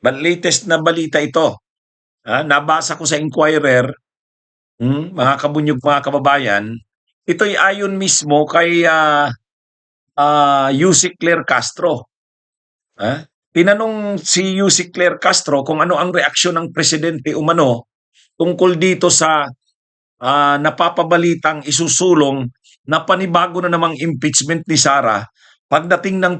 latest na balita ito. Nabasa ko sa Inquirer, mga kabunyog, mga kababayan, ito'y ayon mismo kay Yusek Claire Castro. Tinanong si Yusek Claire Castro kung ano ang reaksyon ng presidente umano tungkol dito sa napapabalitang isusulong na panibago na namang impeachment ni Sara pagdating ng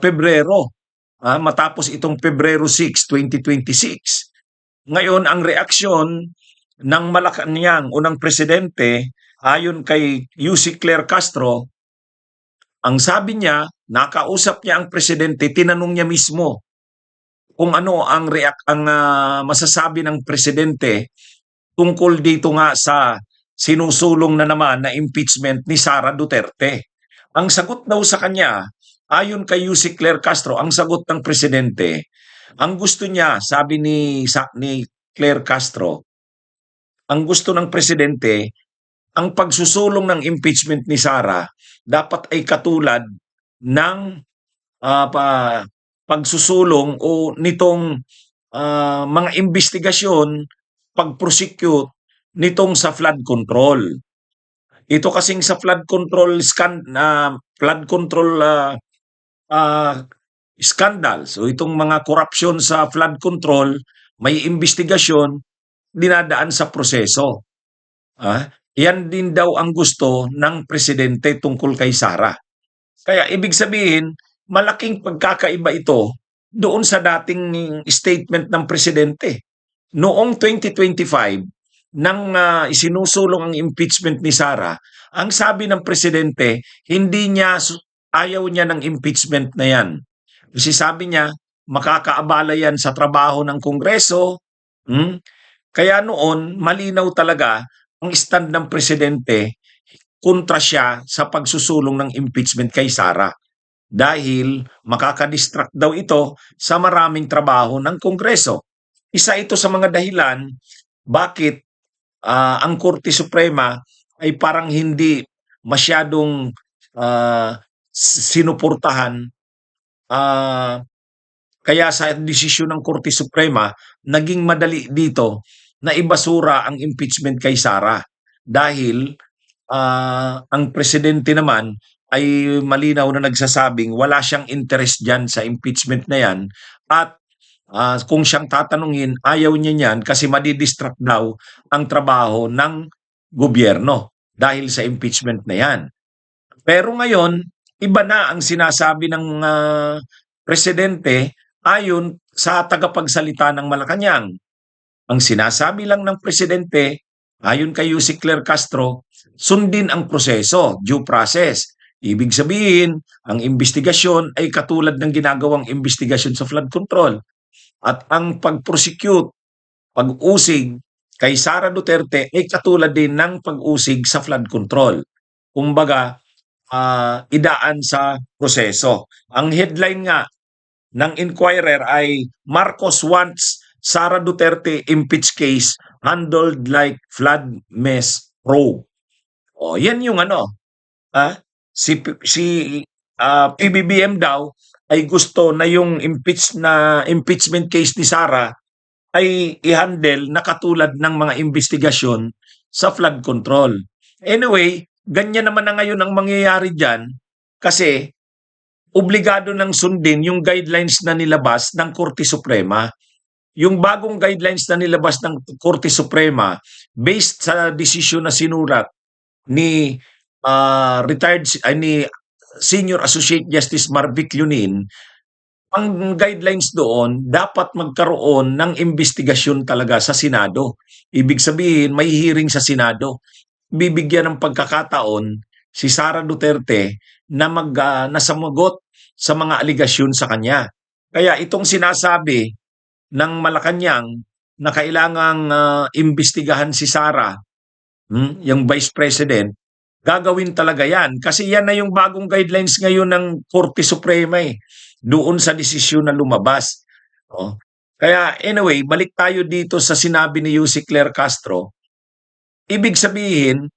Pebrero, matapos itong Pebrero 6, 2026. Ngayon, ang reaksyon ng Malacanang unang presidente, ayon kay Yusek Claire Castro, ang sabi niya, nakausap niya ang presidente, tinanong niya mismo kung ano ang masasabi ng presidente tungkol dito nga sa sinusulong na naman na impeachment ni Sara Duterte. Ang sagot daw sa kanya, ayon kay Yusek Claire Castro, ang sagot ng presidente, ang gusto niya, sabi ni Claire Castro, ang gusto ng presidente, ang pagsusulong ng impeachment ni Sara dapat ay katulad ng pagsusulong o nitong mga investigasyon, pag-prosecute nitong sa flood control. Ito kasing sa flood control scandals, o itong mga corruption sa flood control, may investigasyon, dinadaan sa proseso. Yan din daw ang gusto ng presidente tungkol kay Sara. Kaya ibig sabihin, malaking pagkakaiba ito doon sa dating statement ng presidente. Noong 2025, nang isinusulong ang impeachment ni Sara, ang sabi ng presidente, ayaw niya ng impeachment na yan. Kasi sabi niya, makakaabala yan sa trabaho ng Kongreso. Kaya noon, malinaw talaga ang stand ng presidente kontra siya sa pagsusulong ng impeachment kay Sara. Dahil makakadistract daw ito sa maraming trabaho ng Kongreso. Isa ito sa mga dahilan bakit ang Korte Suprema ay parang hindi masyadong sinuportahan. Kaya sa desisyon ng Korte Suprema, naging madali dito na ibasura ang impeachment kay Sara. Dahil ang presidente naman ay malinaw na nagsasabing wala siyang interest dyan sa impeachment na yan. At kung siyang tatanungin, ayaw niya niyan kasi madidistract daw ang trabaho ng gobyerno dahil sa impeachment na yan. Pero ngayon, iba na ang sinasabi ng presidente ayon sa tagapagsalita ng Malacanang. Ang sinasabi lang ng presidente, ayon kay Yusek Claire Castro, sundin ang proseso, due process. Ibig sabihin, ang investigasyon ay katulad ng ginagawang investigasyon sa flood control. At ang pag-prosecute, pag-usig kay Sara Duterte ay katulad din ng pag-usig sa flood control. Kumbaga, idaan sa proseso. Ang headline nga ng Inquirer ay Marcos wants Sara Duterte impeach case handled like flood mess probe. Yan yung si PBBM daw ay gusto na yung impeachment case ni Sara ay i-handle na katulad ng mga investigasyon sa flood control. Anyway, ganyan naman na ngayon ang mangyayari dyan kasi obligado ng sundin yung guidelines na nilabas ng Korte Suprema. Yung bagong guidelines na nilabas ng Korte Suprema based sa desisyon na sinulat ni Senior Associate Justice Marvic Lunin, ang guidelines doon dapat magkaroon ng investigasyon talaga sa Senado. Ibig sabihin, may hearing sa Senado. Bibigyan ng pagkakataon si Sara Duterte na nasamagot sa mga aligasyon sa kanya. Kaya itong sinasabi ng Malacanang na kailangang imbestigahan si Sara, yung Vice President, gagawin talaga yan. Kasi yan na yung bagong guidelines ngayon ng Korte Suprema doon sa desisyon na lumabas. Kaya anyway, balik tayo dito sa sinabi ni Yusek Claire Castro. Ibig sabihin,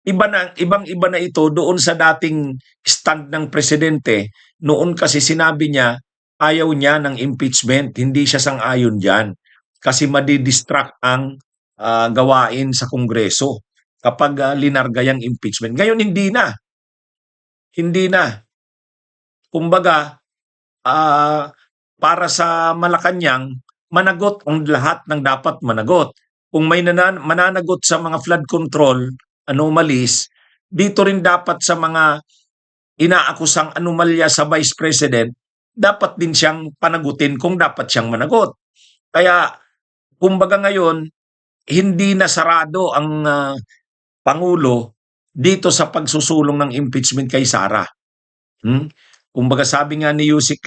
ibang-iba na ito doon sa dating stand ng presidente. Noon kasi sinabi niya, ayaw niya ng impeachment, hindi siya sang-ayon diyan. Kasi madi-distract ang gawain sa Kongreso kapag linarga yang impeachment. Ngayon hindi na, hindi na. Kumbaga, ah, para sa Malacanang, managot ang lahat ng dapat managot. Kung may mananagot sa mga flood control anomalies, dito rin dapat sa mga inaakusang anomalya sa Vice President, dapat din siyang panagutin kung dapat siyang managot. Kaya, kumbaga ngayon, hindi na sarado ang Pangulo dito sa pagsusulong ng impeachment kay Sara. Kumbaga sabi nga ni Yussi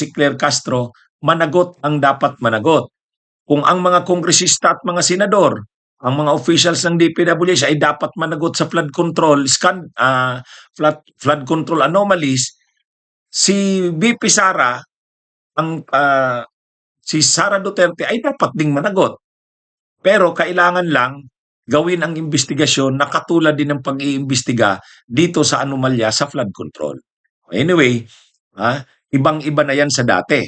Claire Castro, managot ang dapat managot. Kung ang mga kongresista at mga senador, ang mga officials ng DPWH ay dapat managot sa flood control flood control anomalies, si VP Sara, si Sara Duterte ay dapat ding managot. Pero kailangan lang gawin ang investigasyon na katulad din ng pag-iimbestiga dito sa anomalya sa flood control. Anyway, ibang-iba na yan sa dati.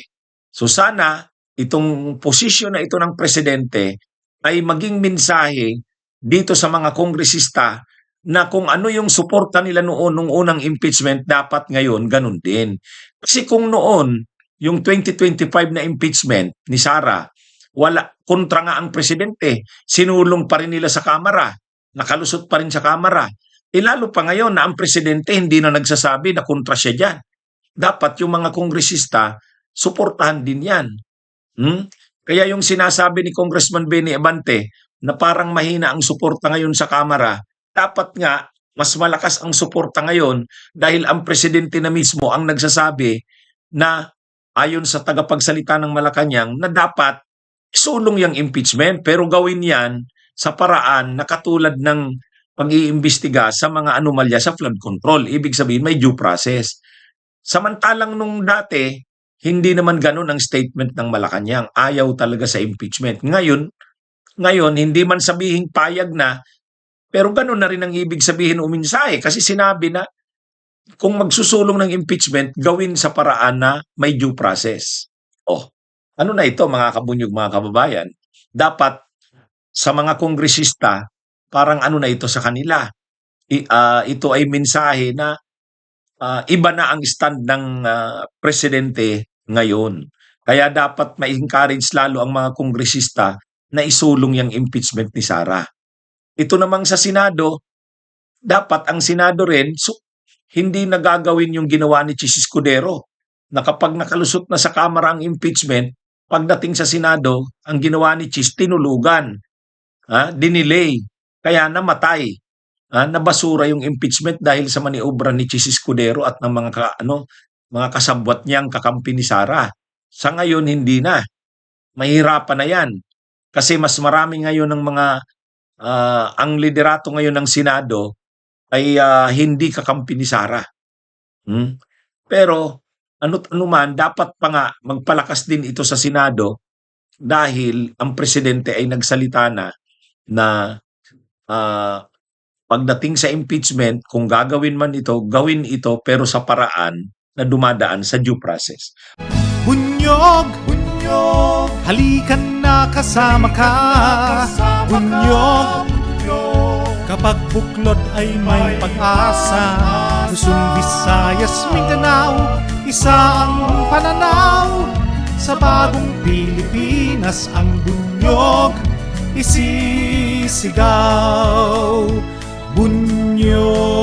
So sana itong posisyon na ito ng presidente ay maging mensahe dito sa mga kongresista na kung ano yung suporta nila noon nung unang impeachment, dapat ngayon ganun din. Kasi kung noon, yung 2025 na impeachment ni Sara, wala, kontra nga ang presidente, sinulong pa rin nila sa Kamara, nakalusot pa rin sa Kamara. Lalo pa ngayon na ang presidente hindi na nagsasabi na kontra siya dyan. Dapat yung mga kongresista, suportahan din yan. Kaya yung sinasabi ni Congressman Benny Abante na parang mahina ang suporta ngayon sa Kamara, dapat nga mas malakas ang suporta ngayon dahil ang presidente na mismo ang nagsasabi na ayon sa tagapagsalita ng Malacanang na dapat isulong yung impeachment pero gawin yan sa paraan na katulad ng pag-iimbestiga sa mga anomalya sa flood control. Ibig sabihin may due process. Samantalang nung dati, hindi naman ganun ang statement ng Malacanang. Ayaw talaga sa impeachment. Ngayon, hindi man sabihin payag na, pero ganun na rin ang ibig sabihin uminsahe. Kasi sinabi na, kung magsusulong ng impeachment, gawin sa paraan na may due process. Ano na ito mga kabunyog, mga kababayan? Dapat sa mga kongresista, parang ano na ito sa kanila. Ito ay mensahe na iba na ang stand ng presidente ngayon. Kaya dapat ma-encourage lalo ang mga kongresista na isulong yung impeachment ni Sara. Ito namang sa Senado, dapat ang Senado rin hindi nagagawin yung ginawa ni Chis Escudero na kapag nakalusot na sa Kamara ang impeachment, pagdating sa Senado, ang ginawa ni Chis tinulugan, dinelay, kaya namatay. Nabasura yung impeachment dahil sa maniobra ni Chis Escudero at ng mga kasabwat niyang kakampi ni Sara. Sa ngayon, hindi na. Mahirapan na yan. Kasi mas marami ngayon ng mga, ang liderato ngayon ng Senado ay hindi kakampi ni Sara. Pero, ano man, dapat pa nga magpalakas din ito sa Senado dahil ang presidente ay nagsalita na pagdating sa impeachment, kung gagawin man ito, gawin ito pero sa paraan na dumadaan sa due process. Bunyog, bunyog, halikan na kasama ka. Bunyog, kapag buklod ay may pag-asa. Luzon, Visayas, Mindanao, isa ang pananaw. Sa bagong Pilipinas ang bunyog isisigaw. Bunyog.